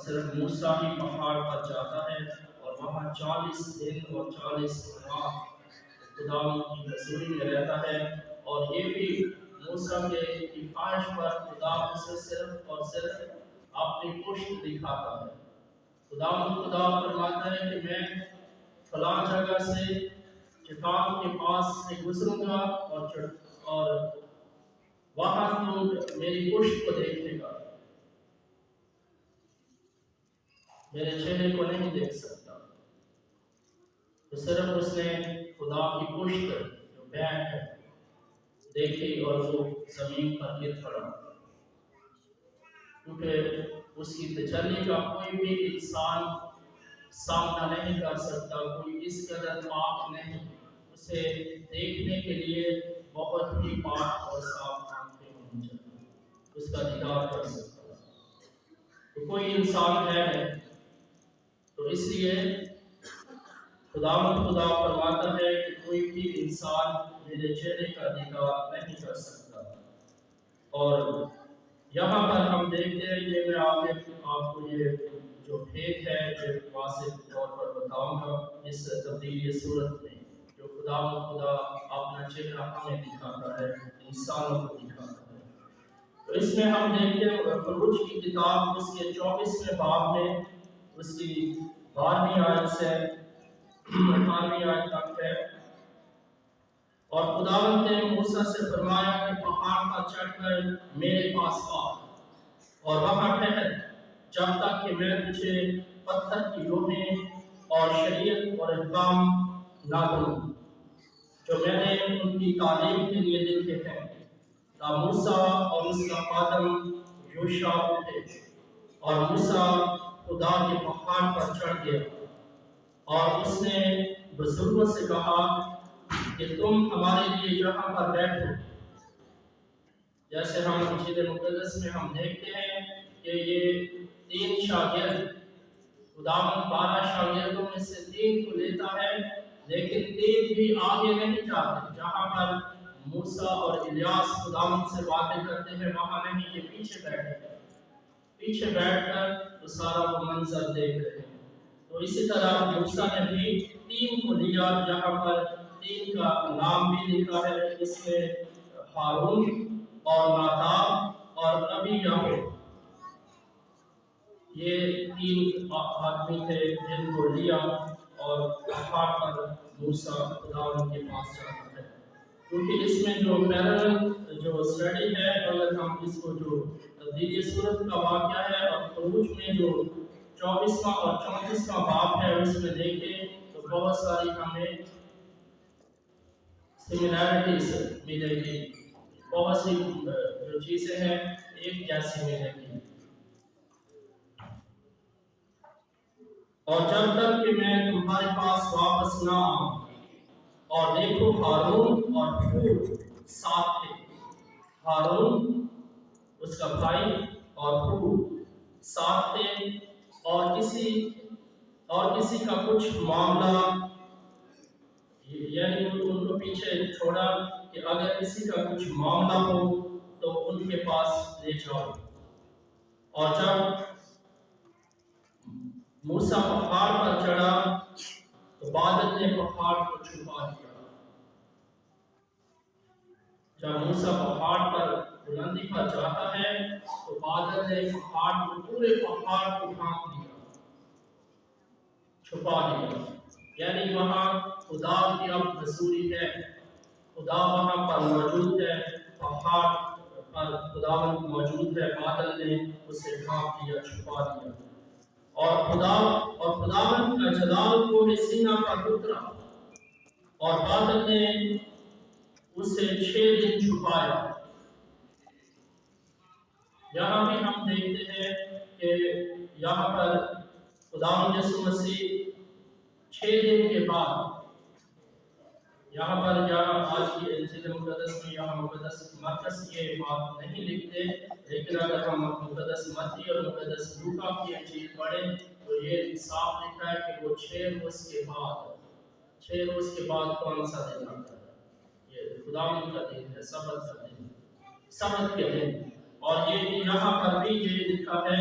صرف موسیٰ ہی پہاڑ پر جاتا ہے اور وہاں 40 دن اور 40 رات خدا کی حضوری میں رہتا ہے، اور یہ بھی موسیٰ کی خواہش پر خدا اسے صرف اور صرف اپنی پشت دکھاتا ہے۔ خدا فرماتا ہے کہ میں فلاں جگہ سے چٹان کے پاس سے گزروں گا اور وہاں تو میری پشت کو دیکھے گا، میرے چہرے کو نہیں دیکھ سکتا۔ تو صرف اس نے خدا کی پشت جو بیک ہے دیکھی اور وہ زمین پر گر پڑا، کیونکہ اس کی تجلی کا کوئی بھی انسان سامنا نہیں کر سکتا، کوئی اس قدر پاک نہیں، اسے دیکھنے کے لیے بہت ہی پاک اور صاف آنکھیں ہونی چاہیے، اس کا دیدار کر سکتا ہے۔ تو کوئی انسان ہے نہیں، تو اس لیے خدا فرماتا ہے کہ کوئی بھی انسان میرے چہرے کا دیدار نہیں کر سکتا۔ اور یہاں پر ہم دیکھتے ہیں، یہ میں آپ کو یہ جو بھید ہے جو واضح طور پر بتاؤں گا اس تبدیلی صورت میں، جو خدا اپنا چہرہ ہمیں دکھاتا ہے، انسانوں کو دکھاتا ہے۔ تو اس میں ہم دیکھتے ہیں خروج کی کتاب اس کے 24ویں باب میں اس کی 12ویں آیت سے 18ویں آیت تک ہے، اور خداوند نے موسیٰ سے فرمایا کہ پہاڑ پر چڑھ کر میرے پاس آ اور وہاں ٹھہر جب تک کہ میں تجھے پتھر کی لوحیں اور شریعت اور احکام نہ دوں جو میں نے ان کی تعلیم کے لیے لکھے ہیں۔ تب موسیٰ اور اس کا خادم یوشع اٹھے اور موسیٰ خدا کے پہاڑ پر چڑھ گیا، اور اس نے بزرگوں سے کہا کہ تم ہمارے لیے یہاں پر بیٹھو۔ جیسے ہم انجیل مقدس میں ہم دیکھتے ہیں کہ یہ 3 شاگرد، خداوند 12 شاگردوں میں سے 3 کو لیتا ہے، لیکن 3 بھی آگے نہیں جاتے۔ جہاں پر موسیٰ اور الیاس خداوند سے باتیں کرتے ہیں وہاں نہیں، یہ پیچھے بیٹھ کر تو سارا وہ منظر دیکھ رہے ہیں۔ تو اسی طرح موسیٰ نے بھی 3 کو لیا، جہاں پر 3 کا نام بھی لکھا ہے، اس میں ہارون اور ناداب اور نبی یعقوب، یہ 3 آدمی تھے جن کو لیا اور پہاڑ پر موسیٰ خداوند کے پاس جاتا ہے۔ کیونکہ اس میں جو پیرل جو سٹڈی ہے، اگر ہم اس کو جو تبدیلی صورت کا واقعہ ہے اور خروج میں جو 24واں اور 34واں باب ہے اس میں دیکھیں تو بہت ساری ہمیں سملیرٹیز ملے گی، بہت سی جو چیزیں ہیں ایک جیسی ملے گی۔ اور جب تک کہ میں تمہارے پاس واپس نہ آؤں، اور دیکھو ہارون اور ہور ساتھ تھے، ہارون اس کا بھائی اور ہور ساتھ تھے، اور کسی کا کچھ معاملہ، یعنی ان کو پیچھے چھوڑا کہ اگر کسی کا کچھ معاملہ ہو تو ان کے پاس لے جاؤ۔ اور جب موسیٰ پہاڑ پر چڑھا تو بادل نے پہاڑ کو چھپا دیا۔ جب موسیٰ پہاڑ پر بلندی پر جاتا ہے تو بادل نے پورے پہاڑ کو ڈھانپ دیا، چھپا دیا، یعنی وہاں خدا کی اب حضوری ہے، خدا وہاں پر موجود ہے، پہاڑ پر خداوند موجود ہے، بادل نے اسے ڈھانپ دیا، چھپا دیا، اور خداوند کا جلال کوہ سینا پر اترا اور بادل نے اسے 6 دن چھپایا۔ یہاں بھی ہم دیکھتے ہیں کہ یہاں پر خداوند یسوع مسیح 6 دن کے بعد، یہاں پر آج کی انجیل مقدس میں یہاں مقدس مرکز یہ بات نہیں لکھتے، لیکن اگر ہم مقدس متی اور مقدس لوکا کی انجیل پڑھیں تو یہ صاف لکھا ہے کہ وہ 6 روز کے بعد کون سا دن آتا ہے؟ یہ خداوند کا دن ہے، سبت کا دن، سبت کے دن، اور یہ یہاں پر بھی یہ لکھا ہے۔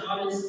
40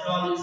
40